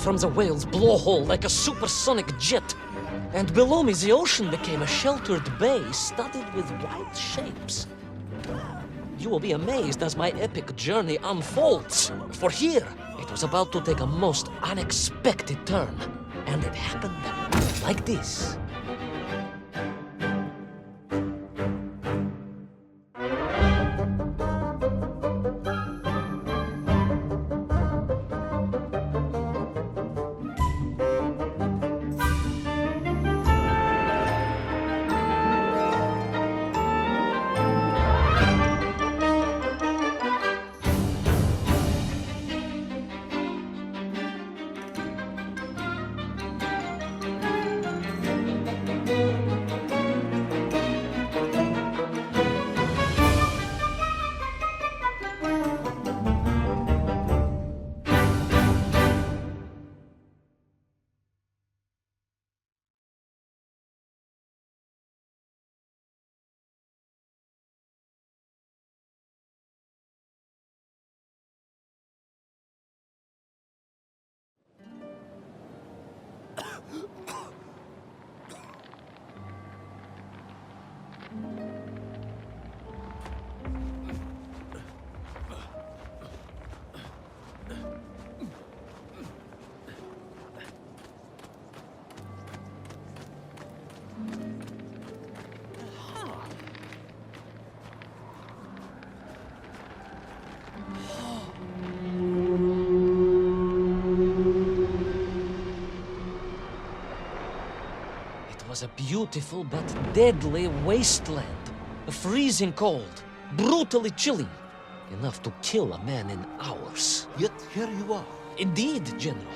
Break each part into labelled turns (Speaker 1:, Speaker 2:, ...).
Speaker 1: from the whale's blowhole like a supersonic jet. And below me, the ocean became a sheltered bay studded with wild shapes. You will be amazed as my epic journey unfolds. For here, it was about to take a most unexpected turn. And it happened like this. It was a beautiful but deadly wasteland. Freezing cold, brutally chilling, enough to kill a man in hours.
Speaker 2: Yet here you are.
Speaker 1: Indeed, General.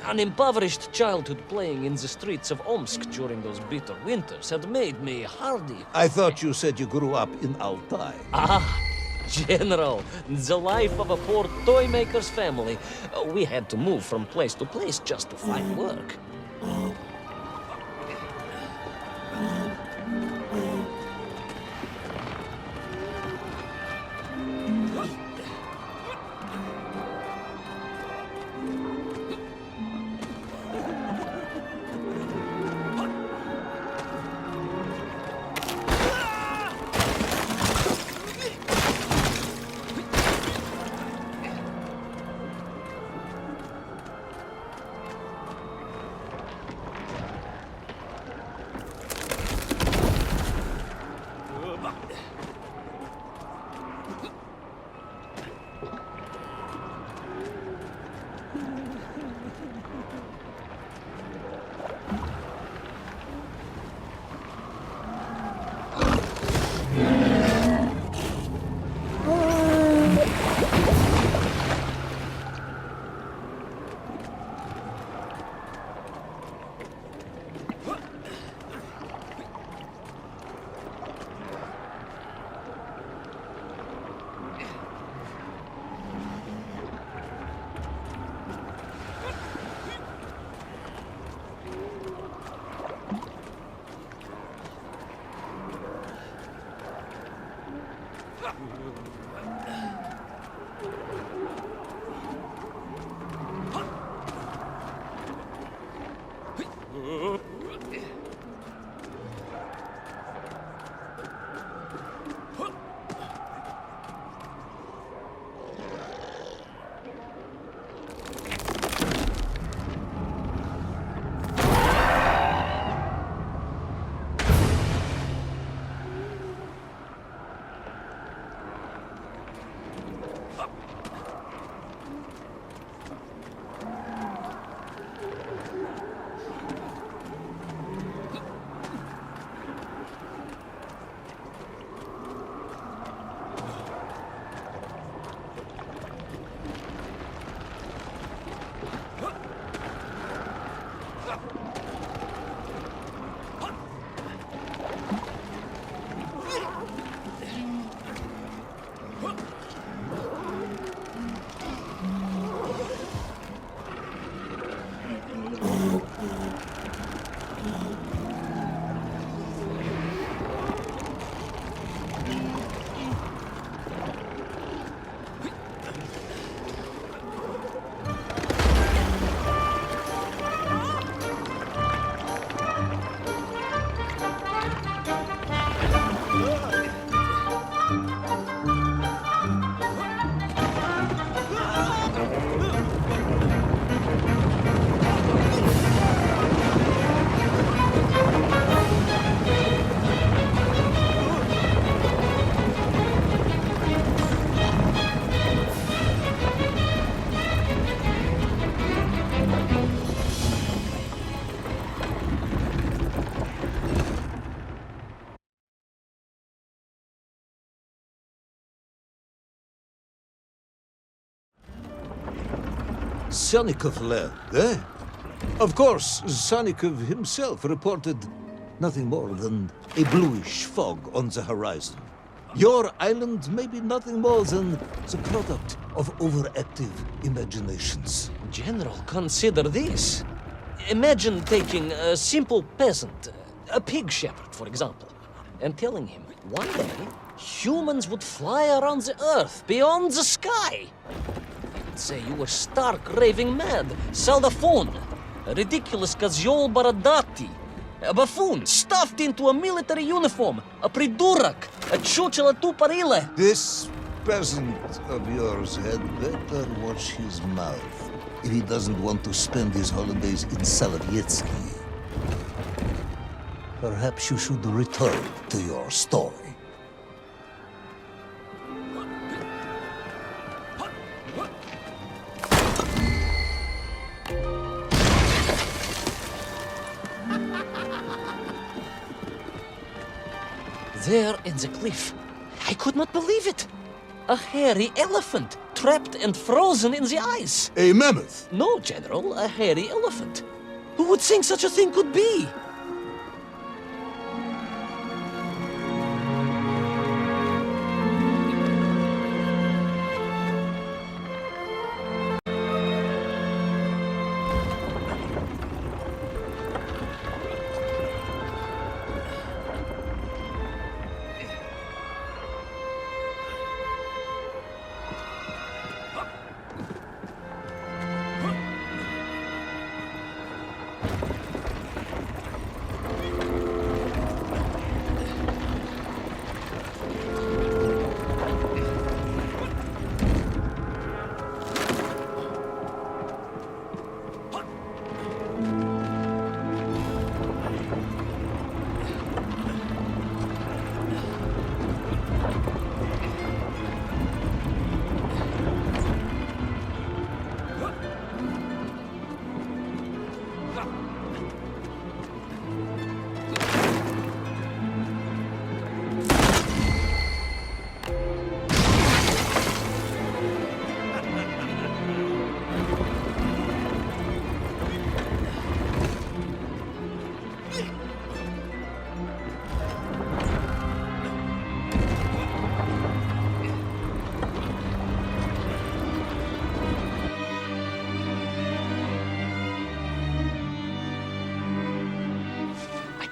Speaker 1: An impoverished childhood playing in the streets of Omsk during those bitter winters had made me hardy.
Speaker 2: I thought you said you grew up in Altai.
Speaker 1: Ah, General, the life of a poor toy maker's family. We had to move from place to place just to find work.
Speaker 2: Sannikov land, eh? Of course, Sannikov himself reported nothing more than a bluish fog on the horizon. Your island may be nothing more than the product of overactive imaginations.
Speaker 1: General, consider this. Imagine taking a simple peasant, a pig shepherd, for example, and telling him one day humans would fly around the earth beyond the sky. He would say you were stark raving mad, Saldaphon, a ridiculous Kazyol Baradati, a buffoon stuffed into a military uniform, a pridurak, a chuchela tuparile.
Speaker 2: This peasant of yours had better watch his mouth if he doesn't want to spend his holidays in Sovietsky. Perhaps you should return to your story.
Speaker 1: There in the cliff, I could not believe it. A hairy elephant, trapped and frozen in the ice.
Speaker 2: A mammoth?
Speaker 1: No, General, a hairy elephant. Who would think such a thing could be?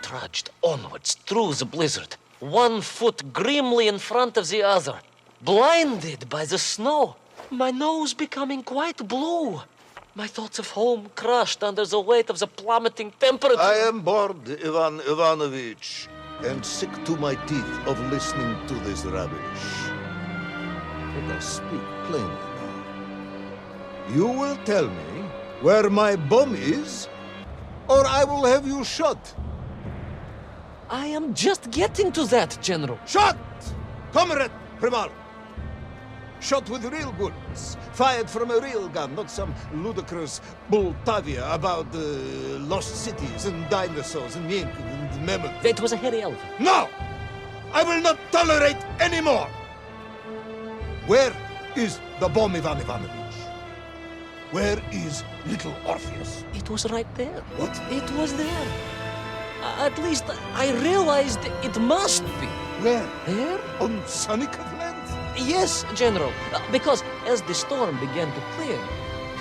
Speaker 1: Trudged onwards through the blizzard, one foot grimly in front of the other, blinded by the snow, my nose becoming quite blue, my thoughts of home crushed under the weight of the plummeting temperature.
Speaker 2: I am bored, Ivan Ivanovich, and sick to my teeth of listening to this rubbish. Let us speak plainly now. You will tell me where my bomb is, or I will have you shot.
Speaker 1: I am just getting to that, General.
Speaker 2: Shot! Comrade Primal! Shot with real bullets, fired from a real gun, not some ludicrous Bultavia about lost cities and dinosaurs and mink and mammoth.
Speaker 1: It was a hairy elephant.
Speaker 2: No! I will not tolerate any more! Where is the bomb, Ivan Ivanovich? Where is little Orpheus?
Speaker 1: It was right there.
Speaker 2: What?
Speaker 1: It was there. At least I realized it must be.
Speaker 2: Where?
Speaker 1: There?
Speaker 2: On Sannikov land?
Speaker 1: Yes, General. Because as the storm began to clear,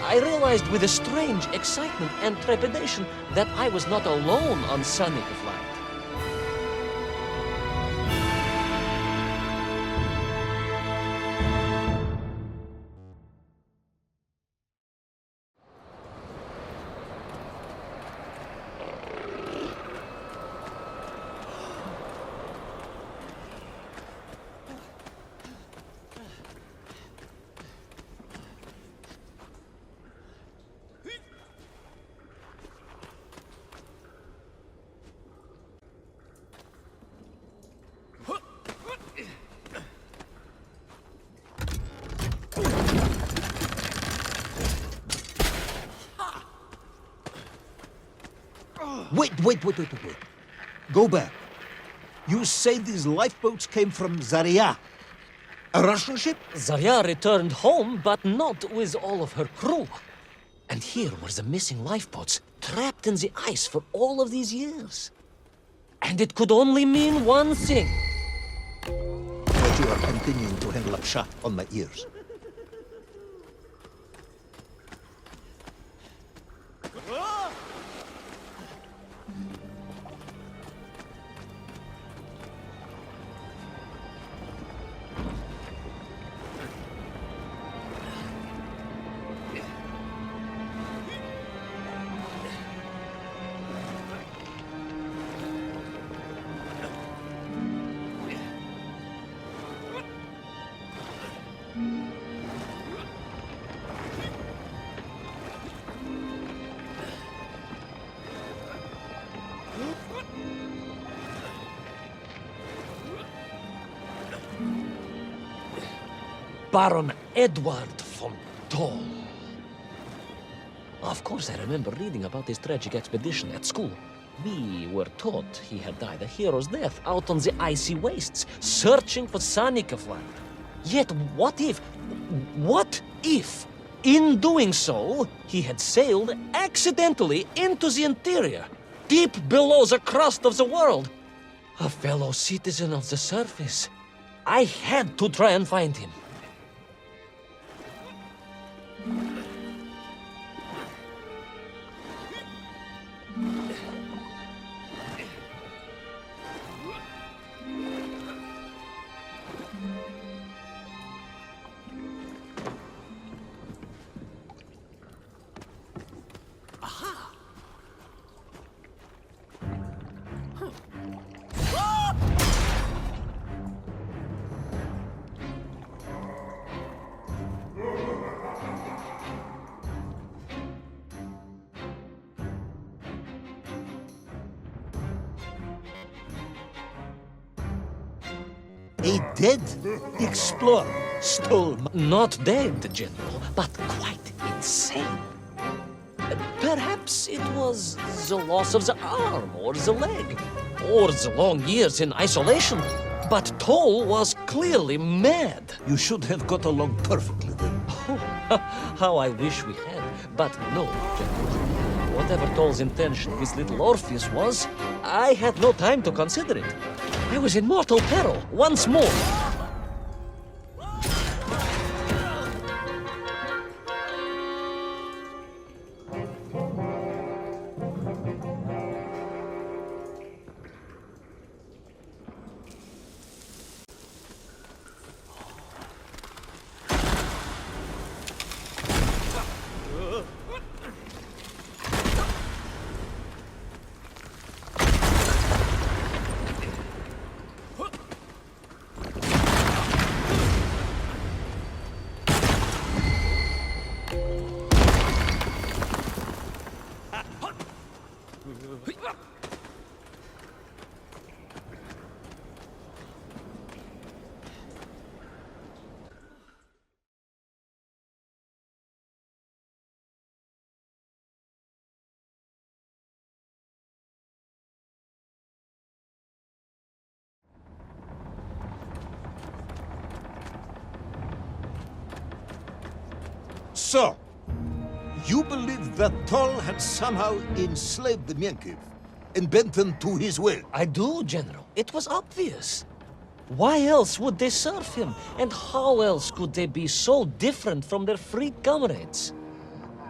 Speaker 1: I realized with a strange excitement and trepidation that I was not alone on Sannikov land.
Speaker 2: Wait. Go back. You say these lifeboats came from Zarya? A Russian ship?
Speaker 1: Zarya returned home, but not with all of her crew. And here were the missing lifeboats, trapped in the ice for all of these years. And it could only mean one thing.
Speaker 2: That you are continuing to hang upshot on my ears.
Speaker 1: Baron Edward von Toll. Of course, I remember reading about his tragic expedition at school. We were taught he had died a hero's death out on the icy wastes, searching for Sannikov land. Yet what if, in doing so, he had sailed accidentally into the interior, deep below the crust of the world? A fellow citizen of the surface. I had to try and find him.
Speaker 2: A dead explorer stole my...
Speaker 1: Not dead, General, but quite insane. Perhaps it was the loss of the arm or the leg, or the long years in isolation. But Toll was clearly mad.
Speaker 2: You should have got along perfectly then.
Speaker 1: How I wish we had. But no, General. Whatever Toll's intention with little Orpheus was, I had no time to consider it. I was in mortal peril once more.
Speaker 2: So, you believe that Toll had somehow enslaved the Sannikov and bent them to his will?
Speaker 1: I do, General. It was obvious. Why else would they serve him? And how else could they be so different from their free comrades?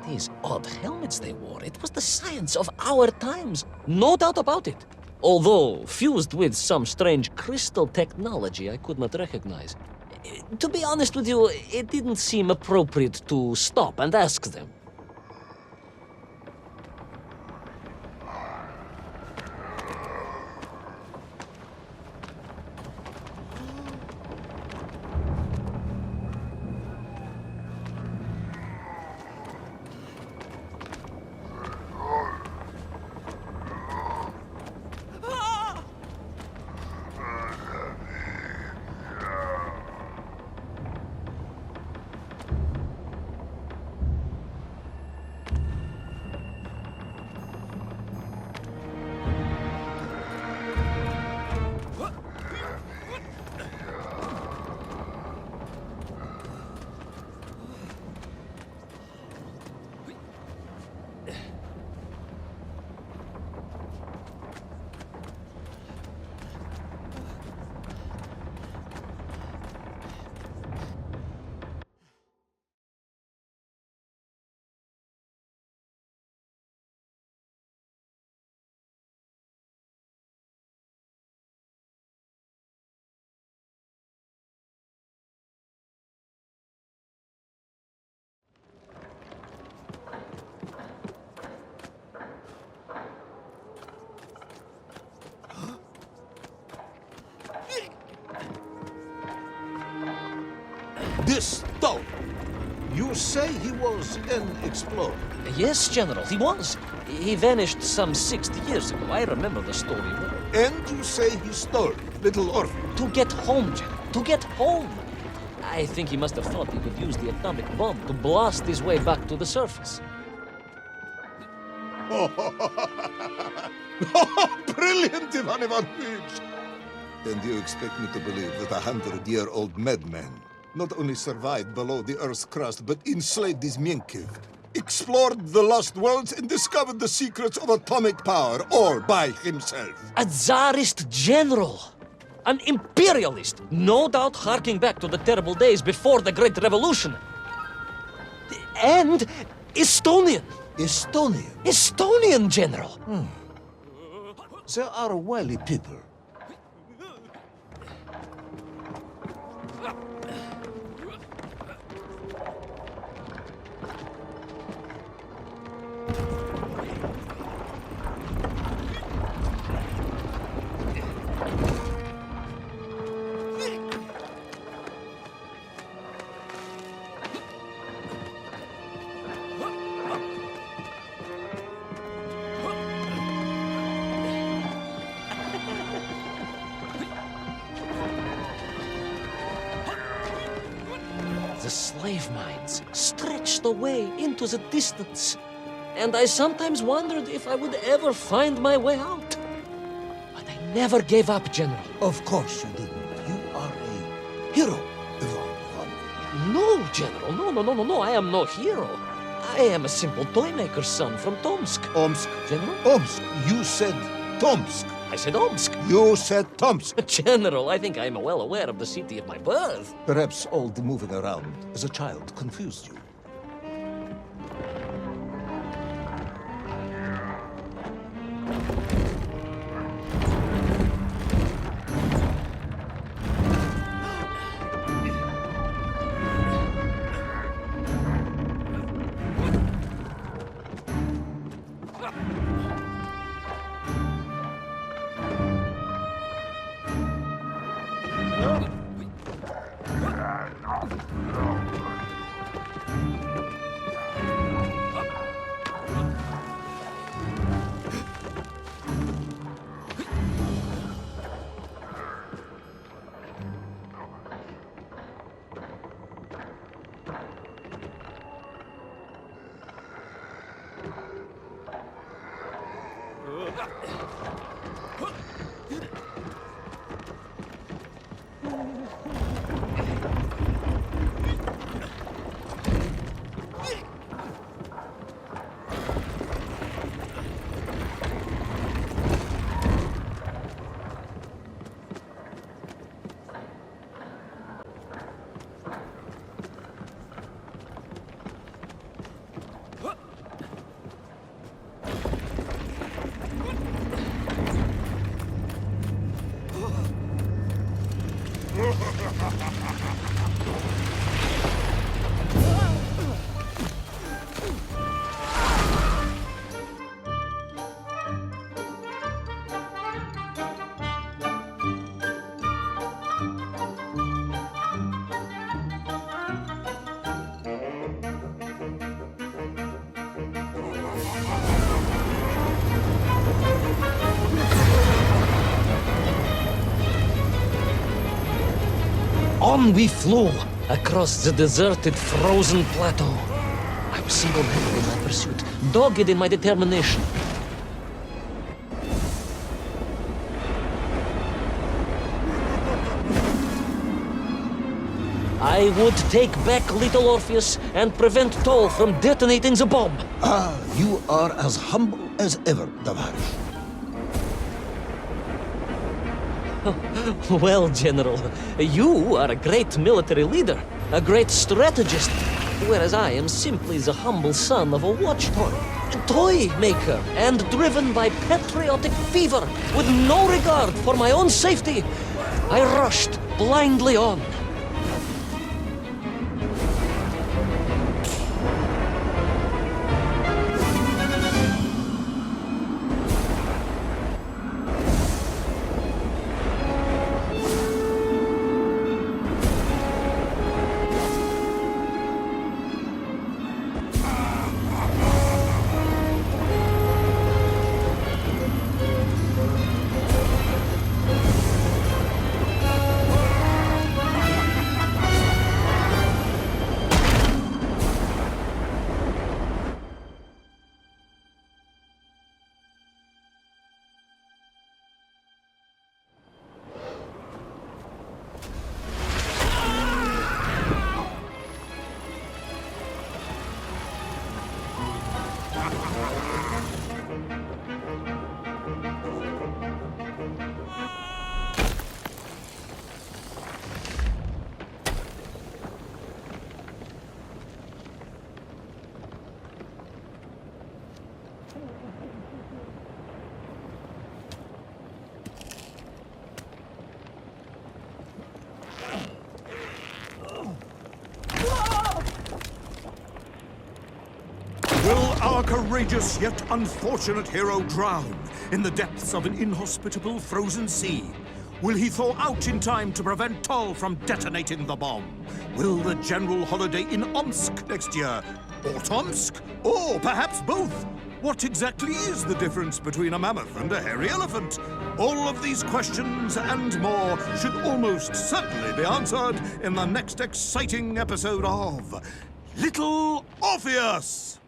Speaker 1: These odd helmets they wore, it was the science of our times. No doubt about it. Although fused with some strange crystal technology I could not recognize. To be honest with you, it didn't seem appropriate to stop and ask them.
Speaker 2: this stone. You say he was an explorer.
Speaker 1: Yes, General, he was. He vanished some 60 years ago. I remember the story well.
Speaker 2: And you say he stole little Orpheus.
Speaker 1: To get home, General. To get home. I think he must have thought he could use the atomic bomb to blast his way back to the surface.
Speaker 2: Brilliant, Ivan Ivanovich! And you expect me to believe that a 100-year-old madman not only survived below the Earth's crust, but enslaved his Sannikov, explored the lost worlds, and discovered the secrets of atomic power, all by himself?
Speaker 1: A Tsarist general! An imperialist! No doubt harking back to the terrible days before the Great Revolution. And Estonian!
Speaker 2: Estonian?
Speaker 1: Estonian, General!
Speaker 2: They are wily people.
Speaker 1: The slave mines stretched away into the distance. And I sometimes wondered if I would ever find my way out. But I never gave up, General.
Speaker 2: Of course you didn't. You are a hero, Ivan Ivanovich.
Speaker 1: No, General. No. I am no hero. I am a simple toymaker's son from Tomsk.
Speaker 2: Omsk.
Speaker 1: General?
Speaker 2: Omsk. You said Tomsk.
Speaker 1: I said Omsk.
Speaker 2: You said Tomsk.
Speaker 1: General, I think I am well aware of the city of my birth.
Speaker 2: Perhaps all the moving around as a child confused you.
Speaker 1: On we flew across the deserted, frozen plateau. I was single-handed in my pursuit, dogged in my determination. I would take back little Orpheus and prevent Toll from detonating the bomb.
Speaker 2: Ah, you are as humble as ever, Tavares.
Speaker 1: Well, General, you are a great military leader, a great strategist, whereas I am simply the humble son of a watch toy maker, and driven by patriotic fever with no regard for my own safety. I rushed blindly on.
Speaker 3: courageous yet unfortunate hero drown in the depths of an inhospitable frozen sea? Will he thaw out in time to prevent Tull from detonating the bomb? Will the general holiday in Omsk next year? Or Tomsk? Or perhaps both? What exactly is the difference between a mammoth and a hairy elephant? All of these questions and more should almost certainly be answered in the next exciting episode of Little Orpheus!